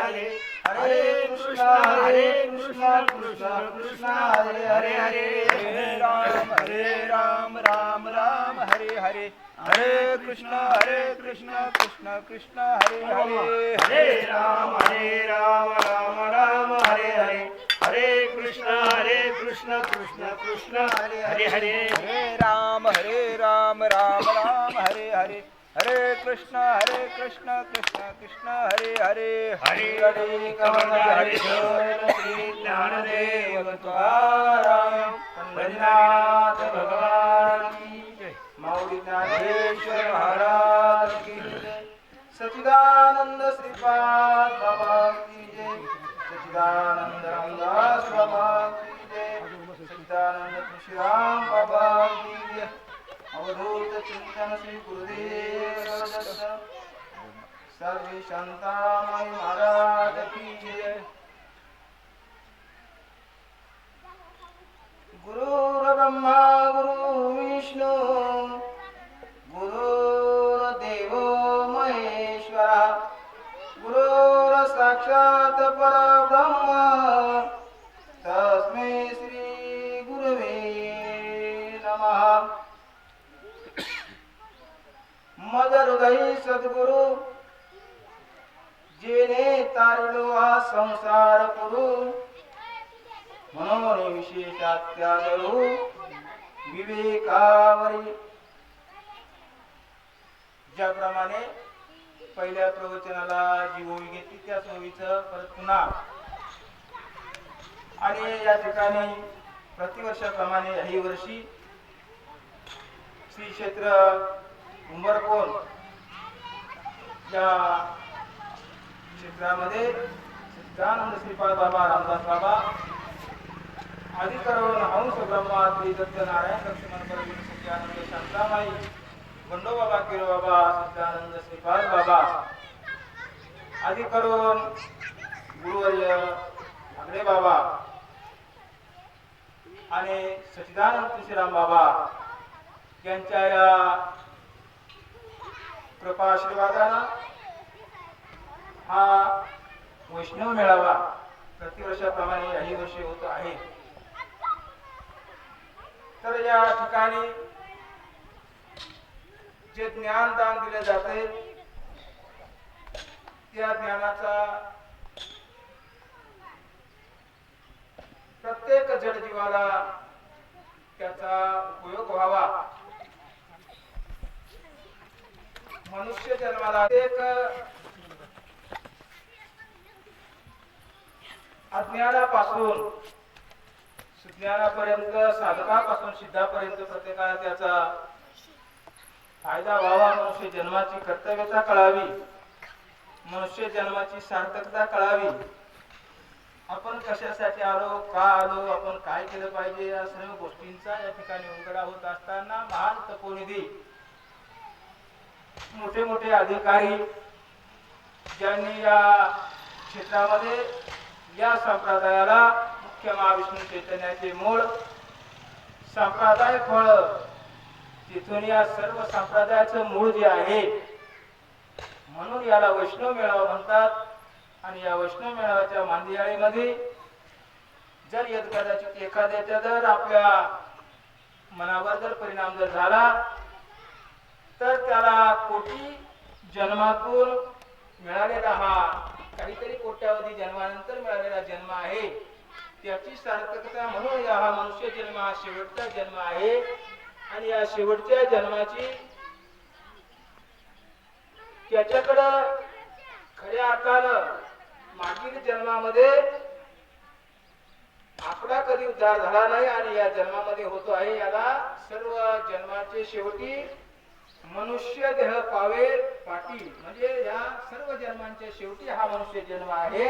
हरे हरे कृष्ण कृष्ण कृष्ण हरे हरे हरे राम राम राम हरे हरे हरे कृष्ण कृष्ण कृष्ण हरे हरे हरे राम राम राम हरे हरे हरे कृष्ण कृष्ण कृष्ण हरे हरे हरे राम राम राम हरे हरे हरे कृष्ण कृष्ण कृष्ण हरे हरे हरे हरे कमलहरे श्री ज्ञानदेव तुकाराम पंढरीनाथ भगवान की जय माऊली ज्ञानेश्वर महाराज की जय सच्चिदानंद श्रीपाद बाबा की जय सच्चिदानंद रामदास बाबा की जय सच्चिदानंद तुळशीराम बाबा की जय अवधूत चिंतन श्री गुरुदेव दत्त सर्व शांतामय महाराज की जय गुरुर्ब्रह्मा गुरु विष्णु गुरुर्देवो महेश्वरा गुरुर्साक्षात् परब्रह्म तस्मै श्री गुरवे नमः मद हृदयी सद्गुरु जेने तारिलो हा संसार पुरु म्हणून विशेषात त्यागरू विवेकावरी ज्याप्रमाणे पहिल्या प्रवचनाला जी ओवी घेतली त्याच ओवीचं परत पुन्हा आणि या ठिकाणी प्रतिवर्षाप्रमाणे याही वर्षी श्री क्षेत्र उंबरकोल या क्षेत्रामध्ये सच्चिदानंद श्रीपाद बाबा रामदास बाबा आदिकरण हंस ब्रह्मा श्री दत्त नारायण लक्ष्मण परवीन सच्चिदानंद शांतामाई बंडो बाबा किरो बाबा सच्चिदानंद श्रीपाद बाबा आदिकरण गुरुवर्य आगडे बाबा आणि सच्चिदानंद तुळशीराम बाबा यांच्या या कृपा आशीर्वादानं हा वैष्णव मेळावा प्रतिवर्षाप्रमाणे याही वर्षी होत आहे. तर या ठिकाणी जे ज्ञानदान दिले जाते त्या ज्ञानाचा प्रत्येक जडजीवाला त्याचा उपयोग व्हावा. मनुष्य जन्माला एक अज्ञानापासून सुज्ञानापर्यंत साधकापासून सिद्धापर्यंत प्रत्येकाला त्याचा फायदा व्हावा. मनुष्य जन्माची कर्तव्यता कळावी, मनुष्य जन्माची सार्थकता कळावी. आपण कशासाठी आलो, का आलो, आपण काय केलं पाहिजे या सर्व गोष्टींचा या ठिकाणी उलगडा होत असताना महान तपोनिधी मोठे मोठे अधिकारी ज्यांनी या क्षेत्रामध्ये या संप्रदायाला मुख्य महाविष्णू चैतन्याचे मूळ संप्रदाय फळ तिथून या सर्व संप्रदायाचं मूळ जे आहे म्हणून याला वैष्णव मेळावा म्हणतात. आणि या वैष्णव मेळाव्याच्या मांदियाळीमध्ये जर कदाचित एखाद्याच्या जर आपल्या मनावर जर परिणाम जर झाला तर त्याला कोटी जन्मातून मिळालेला हा काहीतरी कोट्यावधी जन्मानंतर मिळालेला जन्म आहे त्याची सार्थकता म्हणून हा मनुष्य जन्म हा शेवटचा जन्म आहे. आणि या शेवटच्या जन्माची त्याच्याकडं खऱ्या अर्थानं मागील जन्मामध्ये आपला कधी उद्धार झाला नाही आणि या जन्मामध्ये होतो आहे. याला सर्व जन्माचे शेवटी मनुष्य देह पावे पाटी म्हणजे या सर्व जन्मांच्या शेवटी हा मनुष्य जन्म आहे.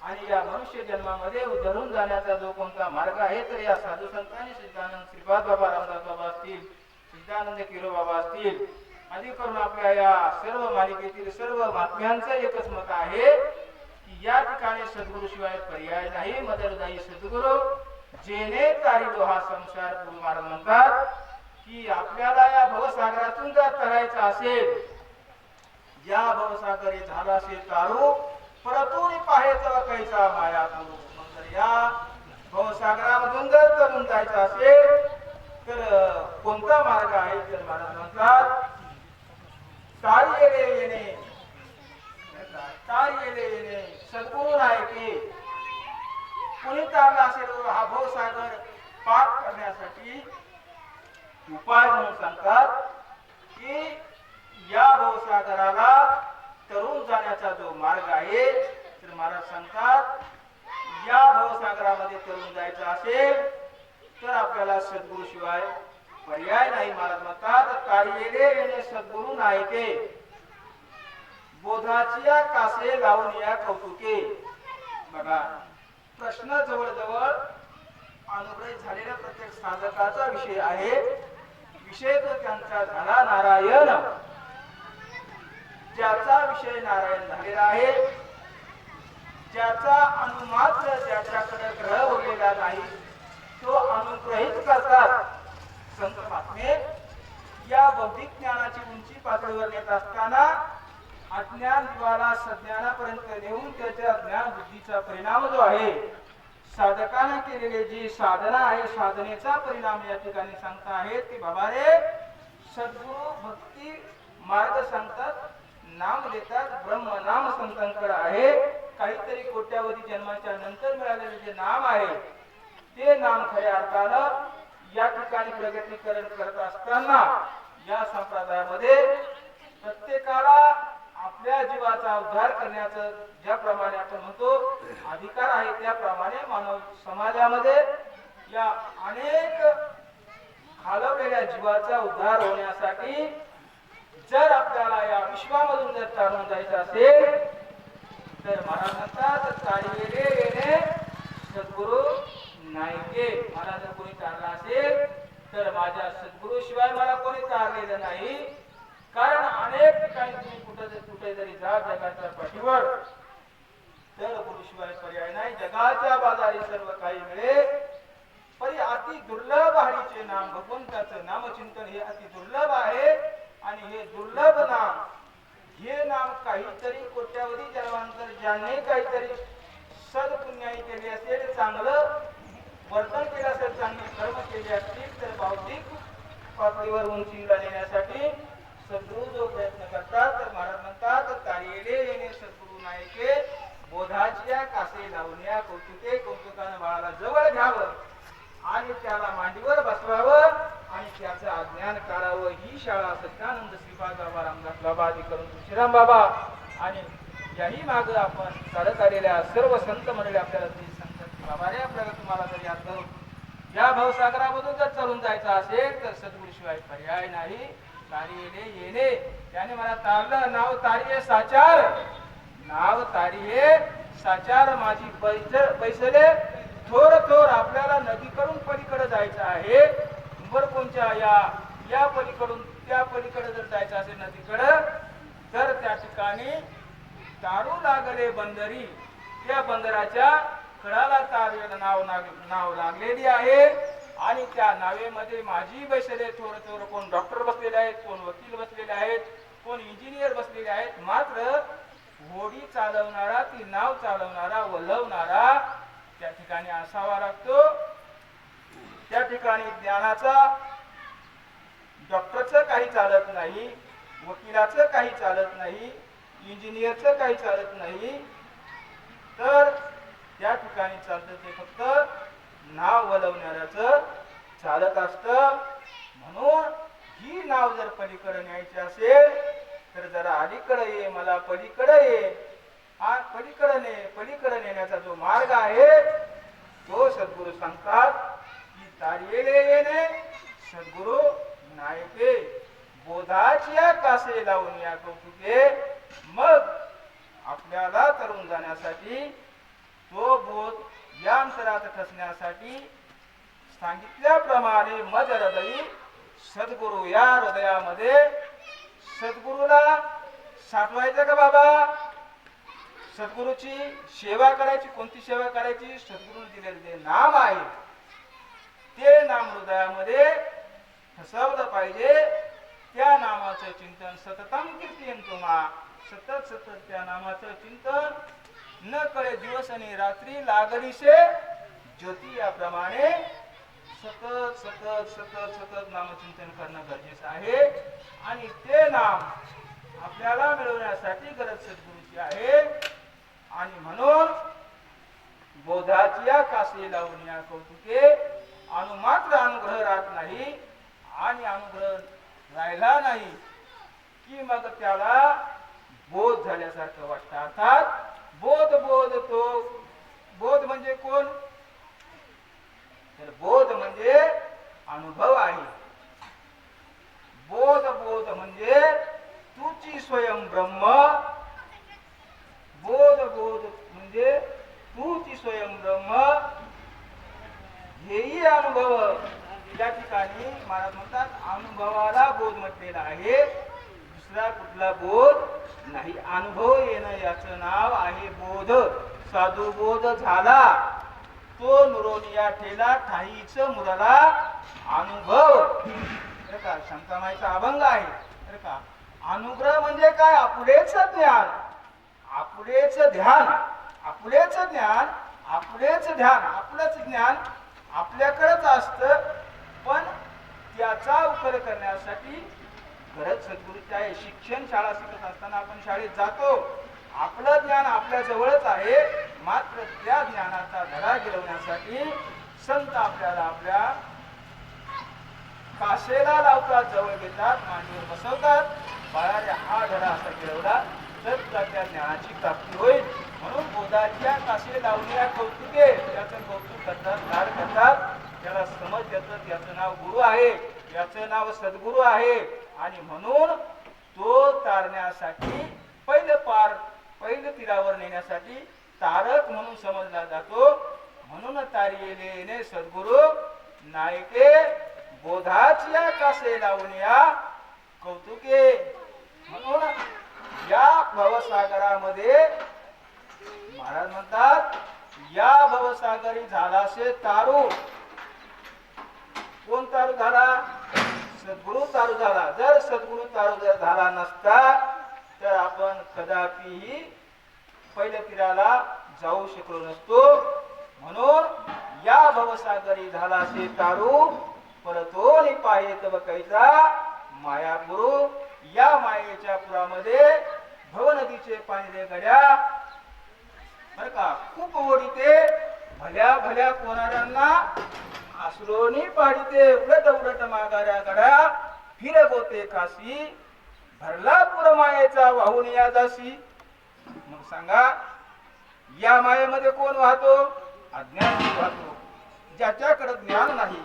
आणि या मनुष्य जन्मामध्ये उद्धरून जाण्याचा जो कोणता मार्ग आहे तर या साधू संतांनी सिद्धानंद श्रीपाद बाबा रामदास बाबा असतील, सिद्धानंद किरो बाबा असतील आदी करून आपल्या या सर्व मालिकेतील सर्व महात्म्यांचं एकच मत आहे की या ठिकाणी सद्गुरु शिवाय पर्याय नाही. मदरदाई सद्गुरु जेने तारिलो हा संसार गुरु महाराज म्हणतात की आपल्याला या भवसागरातून जर तरायचं असेल, या भवसागरी झाला असेल तारू परतून कैसा माया तो. मग जर या भवसागरामधून जर तरुण जायचं असेल तर कोणता मार्ग आहे तर महाराज म्हणतात तारी येणे सद्गुरू नाही की कोणी चालला असेल हा भवसागर पार करण्यासाठी उपाय म्हणून सांगतात की या भवसागराला तरुण जाण्याचा जो मार्ग आहे तर महाराज सांगतात या भवसागरामध्ये तरुण जायचं असेल तर आपल्याला सद्गुरू शिवाय पर्याय नाही. महाराज म्हणतात तारी येणे सद्गुरू नाही के बोधाचिया कासे लावून या कौतुके. बघा प्रश्न जवळजवळ अनुग्रहित झालेल्या प्रत्येक साधकाचा विषय आहे. विषय तो त्यांचा झाला नारायण. ज्याचा विषय नारायण झालेला आहे ज्याचा अनुमात्र ज्याच्याकडे ग्रह उरलेला नाही तो अनुग्रहित करतात संत महात्मे. या बौद्धिक ज्ञानाची उंची पातळीवर येत असताना अज्ञान दिवाला सज्ञानापर्यंत नेऊन त्याच्या ज्ञान बुद्धीचा परिणाम जो आहे साधकाने केलेली जी साधना आहे साधनेचा परिणाम या ठिकाणी सांगता आहेत की बाबा रे सद्गुरू भक्ती मार्ग सांगतात नाम देतात. ब्रह्म नाम संतांकडे आहे. काहीतरी कोट्यावधी जन्माच्या नंतर मिळालेले जे नाम आहे ते नाम खऱ्या अर्थानं या ठिकाणी प्रगतीकरण करत असताना या संप्रदायामध्ये प्रत्येकाला आपल्या जीवाचा उद्धार करण्याचं ज्याप्रमाणे आपण म्हणतो अधिकार आहे त्याप्रमाणे मानव समाजामध्ये या अनेक खालवलेल्या जीवाचा उद्धार होण्यासाठी जर आपल्याला या विश्वामधून जर चालून जायचं असेल तर महाराज म्हणतात तारी येणे सद्गुरू नाही के. मला जर कोणी चालला असेल तर माझ्या सद्गुरू शिवाय मला कोणी चाललेलं नाही. कारण अनेक ठिकाणी तुम्ही कुठे जरी जा जगाच्या पाठीवर तर गुरुशिवाय पर्याय नाही. जगाच्या बाजारी सर्व काही मिळेल पण अति दुर्लभ हरीचे नाम भगवंताचं नामचिंतन हे अति दुर्लभ आहे. आणि हे दुर्लभ नाम हे नाम काहीतरी कोट्यावधी जन्मांतर ज्याने काहीतरी सदपुण्याई केली असेल चांगलं वर्तन केलं असेल चांगली कर्म केली असतील तर बौद्धिक पातळीवर उंचीला नेण्यासाठी सद्गुरू जो प्रयत्न करतात तर महाराज म्हणतात तारी येणे सद्गुरू नाही के बोधाच्या कासे लावून या कौतुके कौतुकानं बाळाला जवळ घ्यावं आणि त्याला मांडीवर बसवावं आणि त्याचं अज्ञान काढावं. ही शाळा सच्चानंद श्रीपाद बाबा रामदास बाबा आदी करून तुळशीराम बाबा आणि याही माग आपण चालत आलेल्या सर्व संत मंडळी आपल्याला ते सांगतात बाबा रे आपल्याला तुम्हाला जर याद करून या भवसागरामधून जर चालून जायचं असेल तर सद्गुरू शिवाय पर्याय नाही. तारी येणे त्याने मला तारलं नाव तारी साचार नाव तारी साचार माझी बैसले थोर थोर. आपल्याला नदीकडून पलीकडे जायचं आहे कोणच्या या पलीकडून त्या पलीकडे जर जायचं असेल नदीकडे तर त्या ठिकाणी तारू लागले बंदरी. त्या बंदराच्या कडाला तार नाव लागलेली आहे आणि त्या नावेमध्ये माझी बैसले थोर थोर. कोण डॉक्टर बसलेले आहेत कोण वकील बसलेले आहेत कोण इंजिनियर बसलेले आहेत. मात्र होडी चालवणारा ती नाव चालवणारा वलवणारा त्या ठिकाणी असावा लागतो. त्या ठिकाणी ज्ञानाचा डॉक्टरचं काही चालत नाही वकिलाचं काही चालत नाही इंजिनियरचं काही चालत नाही तर त्या ठिकाणी चालतं ते फक्त नाव वलवणाऱ्याचं चालत असतं. म्हणून ही नाव जर पलीकडे न्यायची असेल तर जरा अलीकडे ये मला पलीकडे ये. पलीकडे नेण्याचा जो मार्ग आहे तो सद्गुरू सांगतात की तारी येणे सद्गुरू नाही के बोधाच्या कासे लावून या कौतुके. मग आपल्याला तरुण जाण्यासाठी तो बोध या अंतरात ठसण्यासाठी सांगितल्याप्रमाणे मज हृदयी सद्गुरू या हृदयामध्ये सद्गुरूला साठवायचं का बाबा. सद्गुरूची सेवा करायची. कोणती सेवा करायची. सद्गुरूने दिलेले जे नाम आहे ते नाम हृदयामध्ये ठसवलं पाहिजे. त्या नामाचं चिंतन सततम कीर्तन तुम्हा सतत त्या नामाचं चिंतन न कळे दिवस आणि रात्री लागलीशे ज्योती, याप्रमाणे सतत सतत सतत सतत नामचिंतन करणं गरजेचं आहे. आणि ते नाम आपल्याला मिळवण्यासाठी गरज सद्गुरूची आहे. आणि म्हणून बोधाची या कासे लावून या कौतुके, अनुमात्र अनुग्रह राहत नाही. आणि अनुग्रह राहिला नाही की मग त्याला बोध झाल्यासारखं वाटतं. अर्थात बोध बोध तो बोध म्हणजे कोण, तर बोध म्हणजे अनुभव आहे. बोध बोध म्हणजे तुची स्वयं ब्रह्म. बोध बोध म्हणजे तुची स्वयं ब्रह्म. हेही अनुभव. त्या ठिकाणी महाराज म्हणतात अनुभवाला बोध म्हटलेला आहे, दुसरा कुठला बोध नाही. अनुभव येणं याचं नाव आहे बोध. साधू बोध झाला तो नुरोनिया ठेला ठाईच मुराला अनुभव. बरं का, शांतामाईचा अभंग आहे. बरं का, अनुग्रह म्हणजे काय, आपुलेच ज्ञान, आपुलेच ध्यान, आपुलेच ज्ञान, आपुलेच ध्यान. आपलंच ज्ञान आपल्याकडेच असतं, पण त्याचा उपर करण्यासाठी गरज सद्गुरूची आहे. शिक्षण शाळा शिकत असताना आपण शाळेत जातो, आपलं ज्ञान आपल्या जवळच आहे, मात्र त्या ज्ञानाचा धडा गिरवण्यासाठी संत आपल्याला आपल्या कासेला लावतात, जवळ घेतात, मांडीवर बसवतात. बाळाने हा धडा असा गिरवला तर तुला त्या ज्ञानाची प्राप्ती होईल. म्हणून बोधाच्या कासे लावलेल्या कौतुके, त्याचं कौतुक करतात, लाड करतात, त्याला समज देतात. याचं नाव गुरु आहे, याचं नाव सद्गुरु आहे. आणि म्हणून तो तारण्यासाठी पहिलं तीरावर नेण्यासाठी तारक म्हणून समजला जातो. म्हणून तारियेले सद्गुरु नायके बोधाची या कासे लावून या कौतुके. म्हणून या भवसागरामध्ये महाराज म्हणतात या भवसागरी झालासे तारू. कोण तारू झाला, सद्गुरु तारू झाला. जर सद्गुरु तारू जर झाला नसता तर आपण कदापिही पहिल्या तीराला जाऊ शकलो नसतो. म्हणून या भवसागरी झालासे तारू, परतोनी पाहे तव कैसा मायापुरू. या मायेच्या पुरामध्ये भव नदीचे पाणी गड्या, बर का, खूप ओढीते. भल्या भल्या कोणाऱ्यांना आसरोनी पाडिते. उलट उलट मागाऱ्या गड्या फिर गोते काशी, भरला पुर मायेचा वाहून या जाशी. मग सांगा या मायेमध्ये कोण वाहतो, अज्ञानी वाहतो. ज्याच्याकडे ज्ञान नाही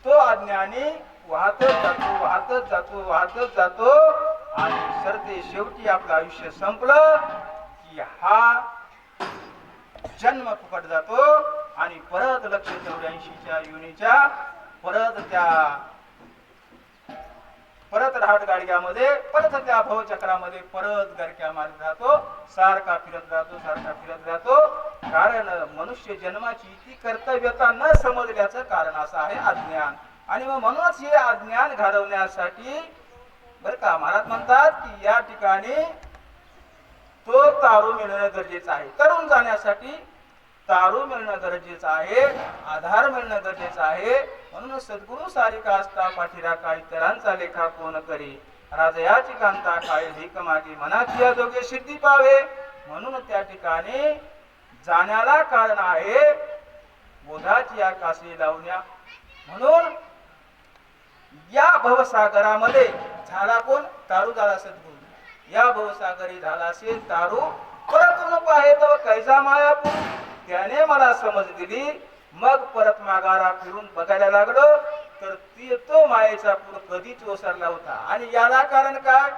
तो अज्ञानी वाहतच जातो, वाहतच जातो, वाहतच जातो. आणि सरते शेवटी आपलं आयुष्य संपलं की हा जन्म फुकट जातो. आणि परत 184च्या योनीच्या परत राहट गाडग्यामध्ये परत त्या भवचक्रामध्ये परत गरक्या मारत राहतो, सारखा फिरत राहतो, सारखा फिरत राहतो. कारण मनुष्य जन्माची ती कर्तव्यता न समजल्याचं कारण असं आहे अज्ञान. आणि मग म्हणूनच हे अज्ञान घालवण्यासाठी बर का महाराज म्हणतात की या ठिकाणी तो तारू मिळणं गरजेचं आहे. तरुण जाण्यासाठी तारू मिळणं गरजेचं आहे, आधार मिळणं गरजेचं आहे. म्हणून सद्गुरु सारिका असता पाठीरा काय इतरांचा लेखा कोण करी, राजयाची कांता काय भीक मागे मनाची या दोघे सिद्धी पावे. म्हणून त्या ठिकाणी जाण्याला कारण आहे बोधाची या काशी लावण्या. म्हणून या भवसागरामध्ये झाला कोण, तारू झाला सद्गुरु. या भवसागरी झाला असेल तारू, परत नको आहे तर कैसा मायापूर. त्याने मला समज दिली, मग परत मागारा फिरून बघायला लागलो तर तो मायेचा पूर कधीच ओसरला होता. आणि याला कारण काय,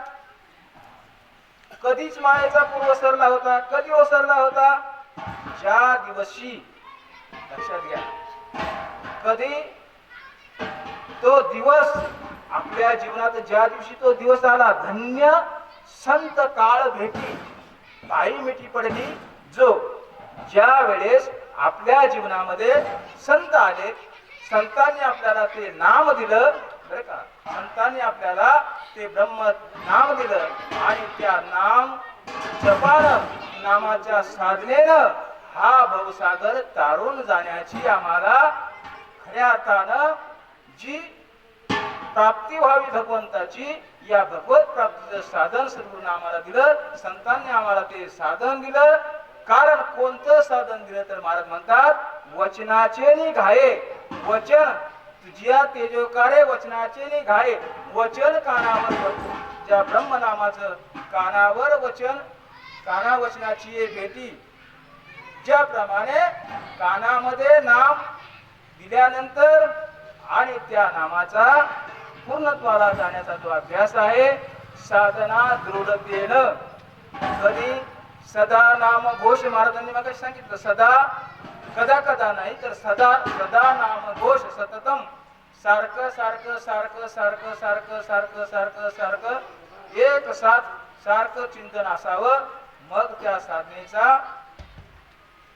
कधीच मायेचा पूर ओसरला होता. कधी ओसरला होता, ज्या दिवशी, लक्षात घ्या, कधी तो दिवस आपल्या जीवनात ज्या दिवशी तो दिवस आला, धन्य संत काळ भेटी पायी मिठी पडली. जो ज्या वेळेस आपल्या जीवनामध्ये संत आले, संतांनी आपल्याला ते नाम दिलं, बरं का, संतांनी आपल्याला ते ब्रह्म नाम दिलं. आणि त्या नाम जपानं नामाच्या साधनेनं हा भवसागर तारून जाण्याची आम्हाला खऱ्या अर्थानं जी प्राप्ती व्हावी भगवंताची, या भगवत प्राप्तीचं साधन सद्गुरूंनी आम्हाला दिलं, संतांनी आम्हाला ते साधन दिलं. कारण कोणतं साधन दिलं तर महाराज म्हणतात वचनाचे निघाये, वचन तुझ्या तेजोकारे वचनाचे निघाये, वचन कानावर पडतो. ज्या ब्रह्मनामाचं कानावर वचन, काना वचनाची भेटी, ज्याप्रमाणे कानामध्ये नाम दिल्यानंतर आणि त्या नामाचा पूर्णत्वाला जाण्याचा जो अभ्यास आहे, साधना दृढतेनं, कधी सदा नाम घोष, महाराजांनी मग सांगितलं सदा, कदा कदा नाही तर सदा, सदा नाम घोष सततम, सारखं सारखं सारखं सारखं सारखं सारखं सारखं सारखं एक साथ सारखं चिंतन असावं. मग त्या साधनेचा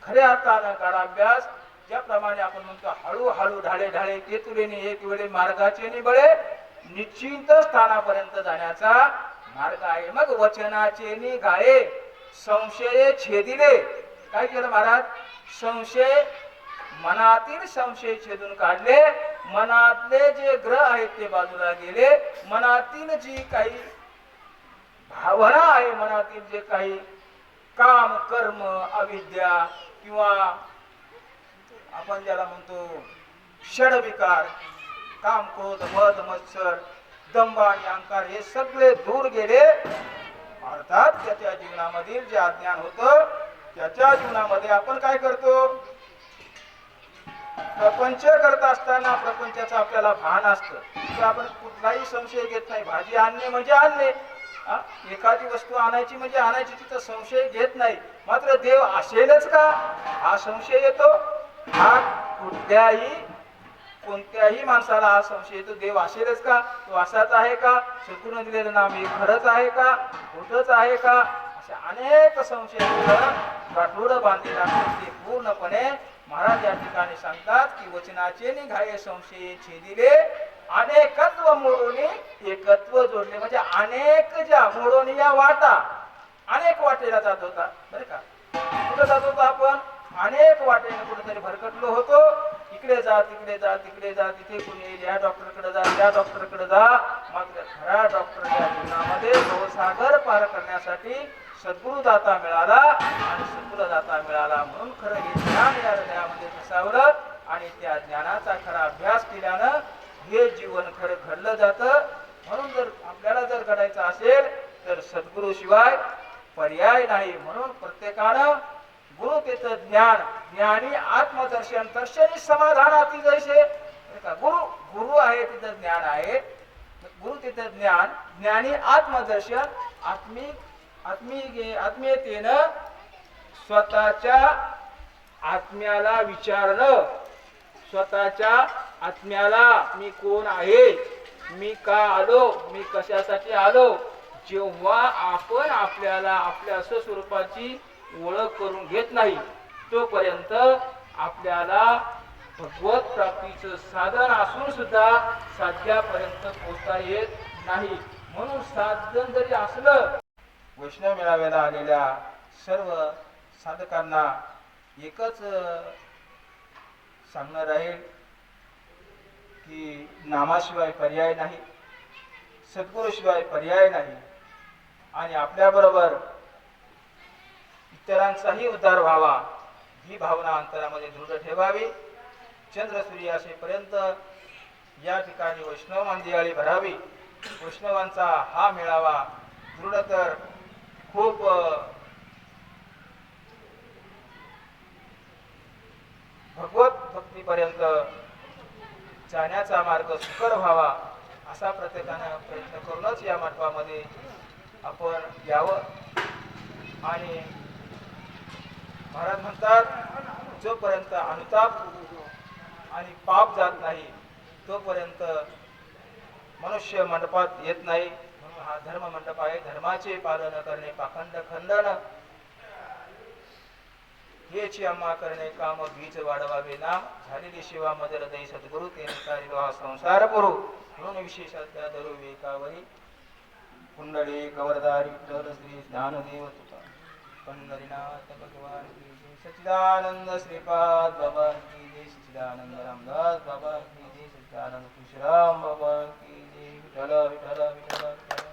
खऱ्या अर्थानं काढाभ्यास, ज्याप्रमाणे आपण म्हणतो हळूहळू ढाळे ढाळे ते तुलेने एक वेळे मार्गाचे निबळे, निश्चित स्थानापर्यंत जाण्याचा मार्ग आहे. मग वचनाचे निघाये, संशय छेदिले. काय केलं महाराज? संशय, मनातील संशय छेदून काढले, मनातले जे ग्रह आहेत ते बाजूला गेले, मनातील जी काही भावना आहे, मनातील जे काही काम कर्म अविद्या किंवा आपण ज्याला म्हणतो षडविकार, काम क्रोध मद मत्सर दंभ आणि अहंकार, हे सगळे दूर गेले. अर्थात त्याच्या जीवनामधील जे अज्ञान होतं, त्याच्या जीवनामध्ये आपण काय करतो, प्रपंच करत असताना प्रपंचाचं आपल्याला भान असतं की आपण कुठलाही संशय घेत नाही. भाजी आणणे म्हणजे आणणे, एखादी वस्तू आणायची म्हणजे आणायची, तिथं संशय घेत नाही. मात्र देव असेलच का हा संशय येतो. हा कोणत्याही माणसाला हा संशय येतो, देव असेलच का, तो असाच आहे का, सद्गुरूने दिलेलं नाम हे खरंच आहे का, खोटंच आहे का, असे अनेक संशय गाठोडं बांधलेलं असतं. ते पूर्णपणे महाराज या ठिकाणी सांगतात की वचनाचे निघाये संशय छेदिले, अनेकत्व मोडून एकत्व जोडले. म्हणजे अनेक ज्या मोडून या वाटा, अनेक वाटेला जात होता बरं का. कुठं जात होता आपण? अनेक वाटेने कुठेतरी भरकटलो होतो. इकडे जा तिकडे जा तिकडे जा, तिथे कुणी येईल, या डॉक्टरकडे जा त्या डॉक्टरकडे जा. मात्र खऱ्या डॉक्टरच्या जीवनामध्ये भवसागर पार करण्यासाठी सद्गुरु दाता मिळाला आणि सद्गुरु दाता मिळाला म्हणून खरं हे ज्ञान या हृदयामध्ये विसावलं आणि त्या ज्ञानाचा खरा अभ्यास केल्यानं हे जीवन खरं घडलं जातं. म्हणून जर आपल्याला जर घडायचं असेल तर सद्गुरु शिवाय पर्याय नाही. म्हणून प्रत्येकानं गुरु तेच ज्ञान, ज्ञानी आत्मदर्शन, दर्शनी समाधानाती जैसे. गुरु आहे तिथं ज्ञान आहे, गुरु तिथं ज्ञान, ज्ञानी आत्मदर्शन, आत्मीयतेनं स्वतःच्या आत्म्याला विचारणं, स्वतःच्या आत्म्याला मी कोण आहे, मी का आलो, मी कशासाठी आलो. जेव्हा आपण आपल्याला आपल्या स्वस्वरूपाची ओळख करून घेत नाही तोपर्यंत आपल्याला भगवत प्राप्तीचं साधन असून सुद्धा साध्यापर्यंत पोहोचता येत नाही. म्हणून साधन जरी असलं, वैष्णव मेळाव्याला आलेल्या सर्व साधकांना एकच सांगणार आहे की नामाशिवाय पर्याय नाही, सद्गुरूशिवाय पर्याय नाही. आणि आपल्याबरोबर इतरांचाही उद्धार व्हावा ही भावना अंतरामध्ये दृढ ठेवावी. चंद्र सूर्य असेपर्यंत या ठिकाणी वैष्णव मंदिराळी भरावी. वैष्णवांचा हा मेळावा दृढ तर खूप भगवत भक्तीपर्यंत जाण्याचा मार्ग सुकर व्हावा असा प्रत्येकाने प्रयत्न करूनच या मठवामध्ये आपण यावं. आणि महाराज म्हणतात जोपर्यंत अनुताप आणि पाप जात नाही तोपर्यंत मनुष्य मंडपात येत नाही. म्हणून हा धर्म मंडप आहे. धर्माचे पालन करणे पाखंड खंडन, हेची अम्मा करणे काम बीज वाढवावे नाम, झालेली सेवा मदर दई सद्गुरु तेने कारिलो हा संसार पुरु. म्हणून विशेषाद्या धरू विवेकावरी कुंडली गवरदारी श्री ज्ञानदेव तुका. पंढरीनाथ भगवान की जय, सच्चिदानंद श्रीपाद बाबा की जय, सच्चिदानंद रामदास बाबा की जय, सच्चिदानंद तुळशीराम बाबा की जय. विठ्ठल विठ्ठल विठ्ठल विठ्ठल.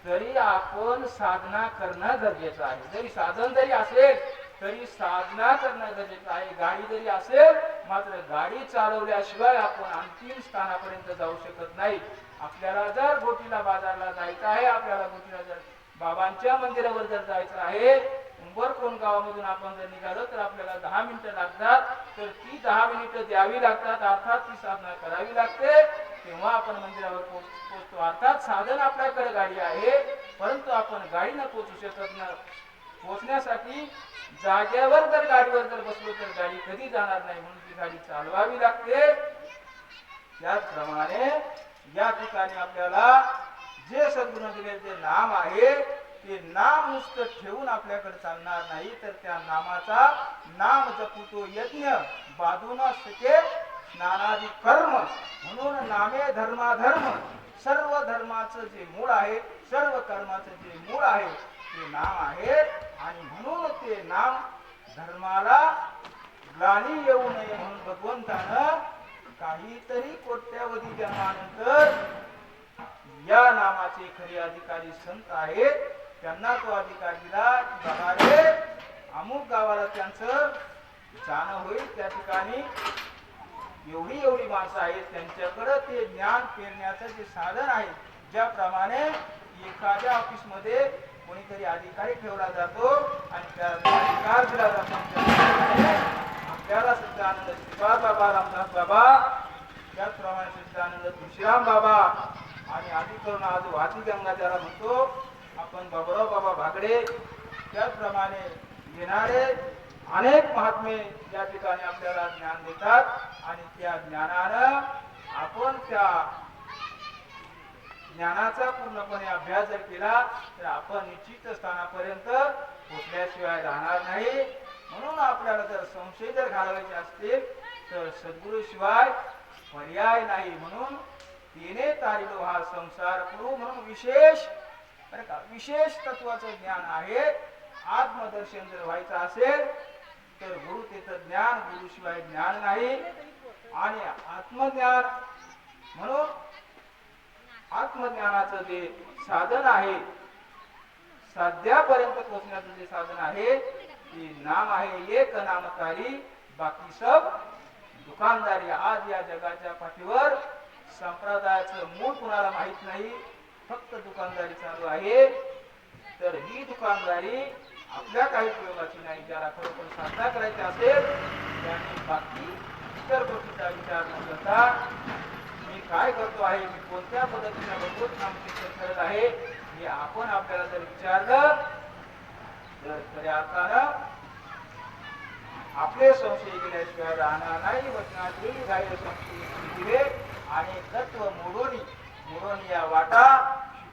तरी आपण साधना करणं गरजेचं आहे. जरी साधन जरी असेल तरी साधना करणं गरजेचं आहे. गाडी जरी असेल मात्र गाडी चालवल्याशिवाय आपण अंतिम स्थानापर्यंत जाऊ शकत नाही. आपल्याला जर गोटीला बाजारला जायचं आहे, आपल्याला गोटीला जर बाबांच्या मंदिरावर जर जायचं आहे, उंबरकोण गावामधून आपण जर निघालो तर आपल्याला 10 मिनिटं लागतात. तर ती 10 मिनिटं द्यावी लागतात, अर्थात ती साधना करावी लागते, तेव्हा आपण मंदिरावर पोहोचतो. अर्थात साधन आपल्याकडे गाडी आहे, परंतु आपण गाडीनं पोहोचू शकत नाही. पोहोचण्यासाठी जागेवर जर गाडीवर जर बसलो तर गाडी कधी जाणार नाही, म्हणून ती गाडी चालवावी लागते. त्याचप्रमाणे या ठिकाणी आपल्याला जे सद्गुण दिले ते नाम आहे, ते नाम नुसतं ठेवून आपल्याकडे चालणार नाही, तर त्या नामाचा नाम जपूतो यज्ञ बाधून सके स्नानादी कर्म. म्हणून नामे धर्माधर्म, सर्व धर्माचं जे मूळ आहे, सर्व कर्माचं जे मूळ आहे ते नाम आहे. आणि म्हणून ते नाम धर्माला ग्लानी येऊ नये म्हणून भगवंतानं काहीतरी कोट्यावधी जन्मानंतर या नामाचे खरे अधिकारी संत आहेत त्यांना तो अधिकार दिला की बाबा रे, अमुक गावाला त्यांचं जाणं होईल, त्या ठिकाणी एवढी एवढी माणसं आहेत, त्यांच्याकडे ते ज्ञान पेरण्याचं जे साधन आहे. ज्याप्रमाणे एखाद्या ऑफिसमध्ये कोणीतरी अधिकारी ठेवला जातो आणि त्याला अधिकार दिला जातो, आपल्याला सच्चिदानंद श्रीपाद बाबा, रामदास बाबा, त्याचप्रमाणे सच्चिदानंद तुळशीराम बाबा आणि आदी करून आज वाती गंगा ज्याला म्हणतो आपण, बाबुराव बाबा भागडे, त्याचप्रमाणे येणारे अनेक महात्मे या ठिकाणी आपल्याला ज्ञान देतात. आणि त्या ज्ञानानं आपण त्या ज्ञानाचा पूर्णपणे अभ्यास जर केला तर आपण निश्चित स्थानापर्यंत पोहोचल्याशिवाय राहणार नाही. म्हणून आपल्याला जर संशय जर घालवायचे असतील तर सद्गुरूशिवाय पर्याय नाही. म्हणून तिने तारिलो हा संसार करू, म्हणून विशेष विशेष तत्वाचं ज्ञान आहे. आत्मदर्शन जर व्हायचं असेल तर गुरु तेच ज्ञान, गुरुशिवाय ज्ञान नाही. आणि आत्मज्ञान म्हणून आत्मज्ञानाचं जे साधन आहे, साध्यापर्यंत पोहोचण्याचं जे साधन आहे ते नाम आहे. एक नामकारी बाकी सब दुकानदारी. आज या जगाच्या पाठीवर संप्रदायाचं मूळ कुणाला माहित नाही, फक्त दुकानदारी चालू आहे. तर ही दुकानदारी आपल्या काही उपयोगाची नाही. ज्याला खरोखर साधना करायची असेल त्यांनी बाकी इतर गोष्टीचा विचार न करता मी काय करतो आहे, मी कोणत्या पद्धतीने भगवत नामचिंतन करत आहे, हे आपण आपल्याला जर विचारलं तर खऱ्या अर्थानं आपले संशय गेल्याशिवाय राहणार नाही. वचनातील गाय संशय दिले आणि तत्व मोडोनी या वाटा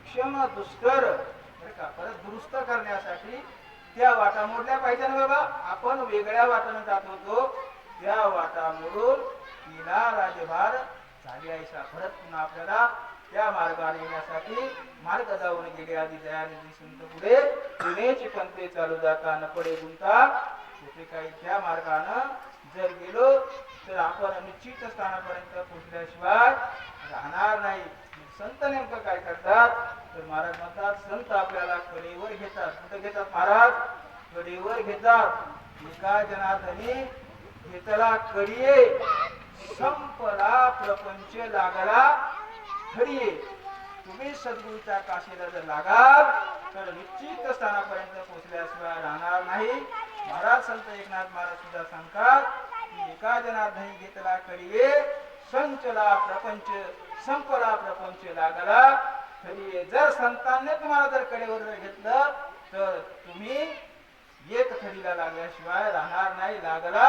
शिक्षण दुष्कर परत दुरुस्त करण्यासाठी त्या वाटा मोडल्या पाहिजे ना बाबा. आपण वेगळ्या वाटाने जात होतो, त्या वाटा मोडून तिला राजभार झाली आहे. परत पुन्हा आपल्याला त्या मार्गाने येण्यासाठी मार्ग जाऊन गेले. आधी दयानिधी संत पुढे पुणेची पंथे चालू जाता न पडे गुंता. कुठे काही त्या मार्गानं जर गेलो तर आपण निश्चित स्थानापर्यंत पोहोचल्याशिवाय राहणार नाही. संत नेमकं काय करतात तर महाराज म्हणतात, संत आपल्याला कडेवर घेतात. कुठे घेतात महाराज? कडेवर घेतात. एका जनार्दनी घेतला कडिये, संपला प्रपंच लागला खडिये. तुम्ही सद्गुरूच्या काशीला जर लागाल तर निश्चित स्थानापर्यंत पोहोचल्याशिवाय राहणार नाही. महाराज संत एकनाथ महाराज सुद्धा सांगतात की एका जनार्दनी घेतला कडिये, संचला प्रपंच, संपला प्रपंच लागला खडिये. जर संतांनी तुम्हाला जर कडेवर जर घेतलं तर तुम्ही एक खडीला लागल्याशिवाय राहणार नाही. लागला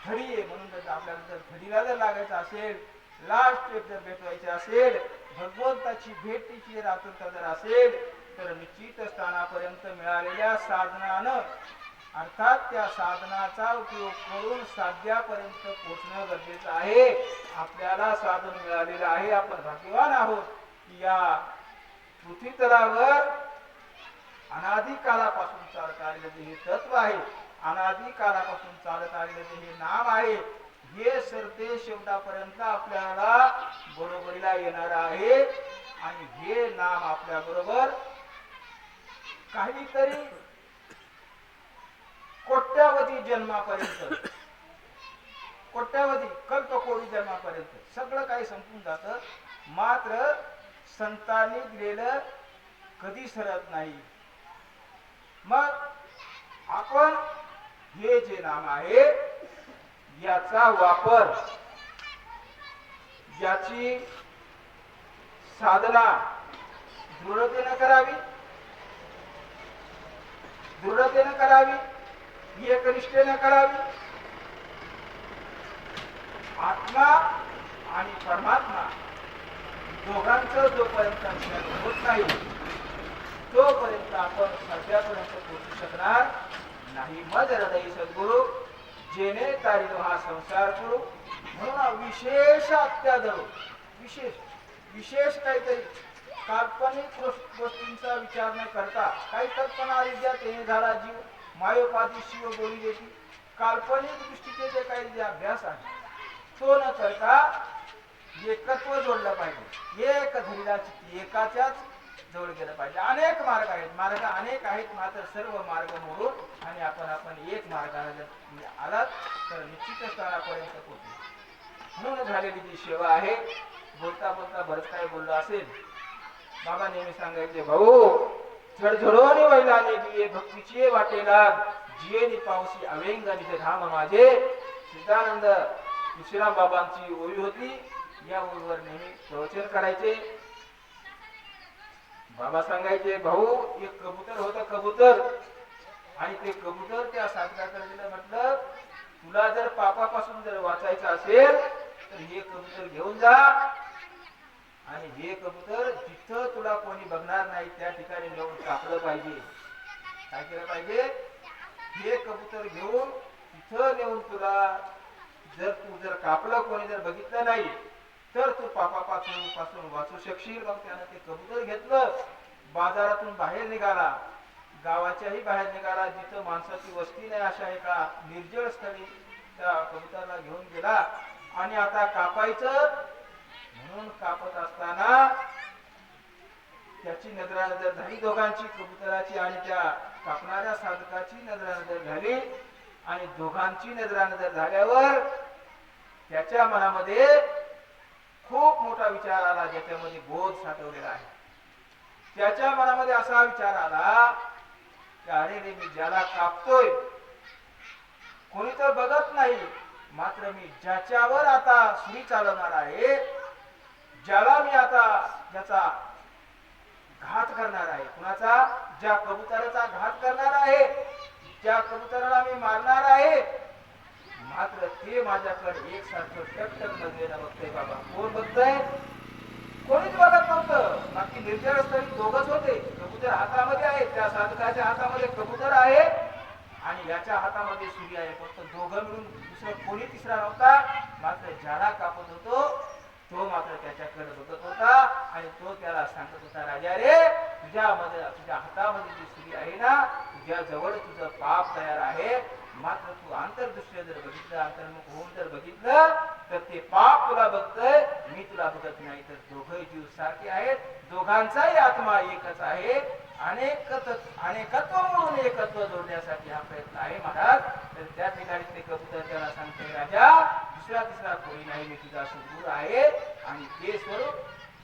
खडी. म्हणून जर आपल्याला जर खडीला जर लागायचं असेल, लास्ट जर भेटवायचे असेल, भगवंताची भेटीची आतुरता जर असेल तर निश्चित स्थानापर्यंत मिळालेल्या साधनानं, अर्थात त्या साधनाचा उपयोग करून साध्यापर्यंत पोहोचणं गरजेचं आहे. आपल्याला साधन मिळालेलं आहे. आपण भाग्यवान आहोत की या पृथ्वी तलावर अनादी काळापासून चालत आलेलं जे हे तत्व आहे, अनादी काळापासून चालत आलेलं जे हे नाम आहे, हे सरते शेवटापर्यंत आपल्याला बरोबरीला येणार आहे. आणि हे नाम आपल्या बरोबर काहीतरी कोट्यावधी जन्मापर्यंत, कोट्यावधी कल्पकोटी जन्मापर्यंत सगळं काही संपून जातं, मात्र संतांनी दिलेलं कधी सरत नाही. मग आपण हे जे नाम आहे याचा वापर, याची साधना दृढतेने करावी, दृढतेने करावी, एकनिष्ठेने करावी. आत्मा आणि परमात्मा दोघांचं जोपर्यंत ज्ञान होत नाही तोपर्यंत आपण सध्यापर्यंत पोहोचू शकणार नाही. मज हृदय सद्गुरु जेणे तारिलो हा संसार करू. म्हणून विशेष अत्यादर, विशेष विशेष काहीतरी काल्पनिक गोष्टींचा विचार न करता, काही कल्पना विद्या तेने झाला जीव, मायोपाधी शिव बोली देती, काल्पनिक दृष्टीचे जे काही जे अभ्यास आहे तो न करता एकत्व जोडलं पाहिजे. एक धरीला चित्ती, एकाच्याच जवळ गेलं पाहिजे. अनेक मार्ग आहेत, मार्ग अनेक आहेत, मात्र सर्व मार्ग मोडून आणि आपण एक मार्गाने जर आलात तर निश्चित स्थानापर्यंत पोहोचू. म्हणून झालेली जी सेवा आहे, बोलता बोलता बरंच काय बोललो असेल. बाबा नेहमी सांगायचे, भाऊ झडझडोनी वैलाने दिये भक्तीची वाटेला, जिये पावसी अवेंग निज धाम माझे. सिद्धानंद विश्राम बाबांची ओवी होती, या ओवीवर नेहमी प्रवचन करायचे. बाबा सांगायचे, भाऊ एक कबूतर होतं, कबूतर, आणि ते कबूतर त्या साधकाकडे दिलं. म्हटलं तुला जर पापापासून जर वाचायचं असेल तर हे कबूतर घेऊन जा, आणि हे कबूतर जिथं तुला कोणी बघणार नाही त्या ठिकाणी नेऊन कापलं पाहिजे. काय केलं पाहिजे? हे कबूतर घेऊन तिथं नेऊन तुला तू जर कापलं, कोणी जर बघितलं नाही तर तू पापापासून वाचू शकशील. मग त्यानं ते कबूतर घेतलं, बाजारातून बाहेर निघाला, गावाच्याही बाहेर निघाला, जिथं माणसाची वस्ती नाही अशा एका निर्जळ स्थळी त्या कबुतराला घेऊन गेला. आणि आता कापायचं म्हणून कापत असताना त्याची नजरानजर झाली, दोघांची, कबुतराची आणि त्या कापणाऱ्या साधकाची नजरानजर झाली. आणि दोघांची नजरानजर झाल्यावर त्याच्या मनामध्ये खूप मोठा विचार आला, ज्याच्यामध्ये बोध साठवलेला आहे. त्याच्या मनामध्ये असा विचार आला की अरे रे, मी ज्याला कापतोय कोणी तर बघत नाही, मात्र मी ज्याच्यावर आता सुरी चालवणार आहे, ज्याला मी आता ज्याचा घात करणार आहे, कुणाचा? ज्या कबुतराचा घात करणार आहे, ज्या कबुतराला मी मारणार आहे, मात्र ते माझ्याकडे एकसारखं टकटक नजरेनं बघतंय. बाबा कोण बघतंय? कोणीच बघत नव्हतं. बाकी निर्जळ स्थळी दोघच होते. कबूतर हातामध्ये आहे, त्या साधकाच्या हातामध्ये कबूतर आहे आणि याच्या हातामध्ये सुरी आहे. फक्त दोघं मिळून दुसरं कोणी तिसरा नव्हता. मात्र ज्याला कापत होतो तो मात्र त्याच्याकडे बघत होता आणि तो त्याला सांगत होता, राजा रे, तुझ्या हातामध्ये जी सुरी आहे ना, तुझ्या जवळ तुझं पाप तयार आहे, मात्र तू आंतरदृष्टी जर बघितलं, अंतर्मुख होऊन जर बघितलं तर ते पाप तुला बघतंय, मी तुला बघत नाही. तर दोघे जीव सारखे आहेत, दोघांचाही आत्मा एकच आहे. अनेकत्व म्हणून एकत्व जोडण्यासाठी हा प्रयत्न आहे महाराज. तर त्या ठिकाणी ते कबूतर त्याला सांगते, राजा दुसरा तिसरा कोणी नाही, मी तुझा सद्गुरू आहे आणि ते स्वरूप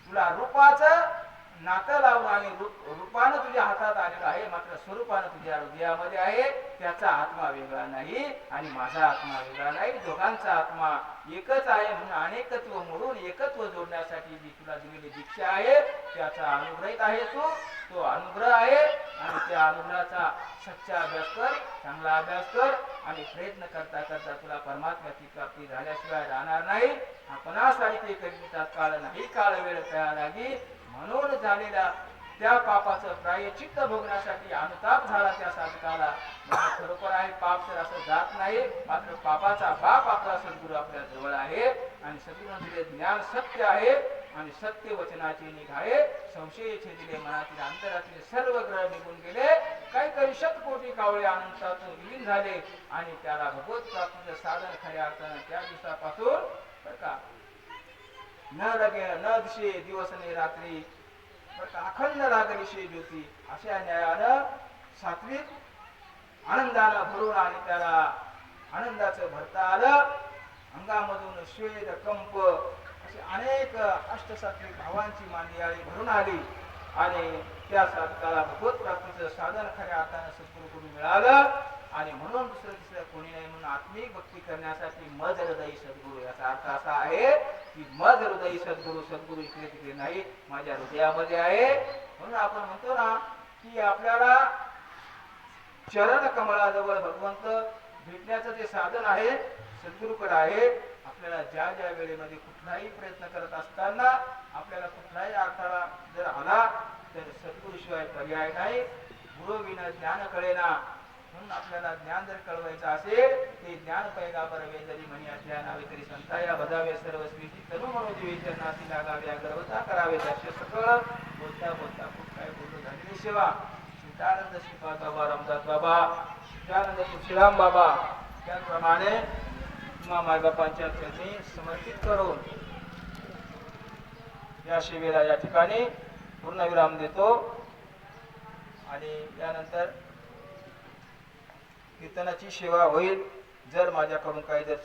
तुला रूपाचं नातं लावून आणि रूपानं तुझ्या हातात आलेलं आहे, मात्र स्वरूपानं तुझ्या हृदयामध्ये आहे. त्याचा आत्मा वेगळा नाही आणि माझा आत्मा वेगळा नाही, दोघांचा आत्मा एकच आहे. म्हणून अनेकत्व मोडून एकत्व जोडण्यासाठी जी तुला दिलेली दीक्षा आहे त्याचा अनुग्रहित आहे तू. तो अनुग्रह आहे आणि त्या अनुग्रहाचा सच्चा अभ्यास कर, चांगला अभ्यास कर आणि प्रयत्न करता करता तुला परमात्म्याची प्राप्ती झाल्याशिवाय राहणार नाही. आपणासाठी ते करीतात काळ नाही, काळ वेळ तयार लागी. म्हणून झालेल्या त्या पापाचं प्रायश्चित्त भोगण्यासाठी अनुताप झाला त्या साधकाला. खरोखर आहे, पाप तर असं जात नाही, मात्र पापाचा बाप आपला सद्गुरू आपल्या जवळ आहे आणि सद्गुरूंचे ज्ञान सत्य आहे. आणि सत्य वचनाची निघाळे संशय छेदिले मनातील अंतरातील सर्व ग्रह निघून गेले काही काही शतकोटी कावळे अनंतातून विलीन झाले आणि त्याला भगवत प्राप्तीचं साधन खऱ्या अर्थानं त्या दिवसापासून बरं का न लगे न दिशे दिवस आणि रात्री बरं का अखंड लागलीशे ज्योती अशा न्यायानं सात्विक आनंदानं भरून आणि त्याला आनंदाचं भरता आलं अंगामधून श्वेत कंप असे अनेक अष्टसात्विक भावांची मांदियाळी भरून आली आणि त्या त्याला भगवत प्राप्तीचं साधन खऱ्या अर्थानं सद्गुरूकडून मिळालं आणि म्हणून दुसरं तिसरं कोणी नाही म्हणून आत्मिक भक्ती करण्यासाठी मज हृदयी सद्गुरू याचा अर्थ असा आहे की मज हृदयी सद्गुरू इकडे तिकडे नाही माझ्या हृदयामध्ये आहे म्हणून आपण म्हणतो ना की आपल्याला चरण कमळाजवळ भगवंत भेटण्याचं जे साधन आहे सद्गुरूकडे आहे आपल्याला ज्या ज्या वेळेमध्ये कुठलाही प्रयत्न करत असताना आपल्याला कुठलाही अडथळा जर आला तर सद्गुरूशिवाय पर्याय नाही गुरुविना ज्ञान कळेना म्हणून आपल्याला ज्ञान जर कळवायचं असेल ते ज्ञान पैगाबर जरी म्हणी अज्ञान हवे तरी संताया बजावे सर्वस्वी तनु मनोजीवी चरणासी लागावे गर्वता करावे दर्श सकळ बोलता बोलता खूप काय बोललो झालेली सेवा सीतानंद श्रीपाद बाबा रामदास बाबा सीतानंद तुळशीराम बाबा त्याप्रमाणे मायबापांच्या चरणी समर्पित करून या सेवेला या ठिकाणी पूर्णविराम देतो आणि यानंतर कीर्तनाची सेवा होईल जर माझ्याकडून काही जर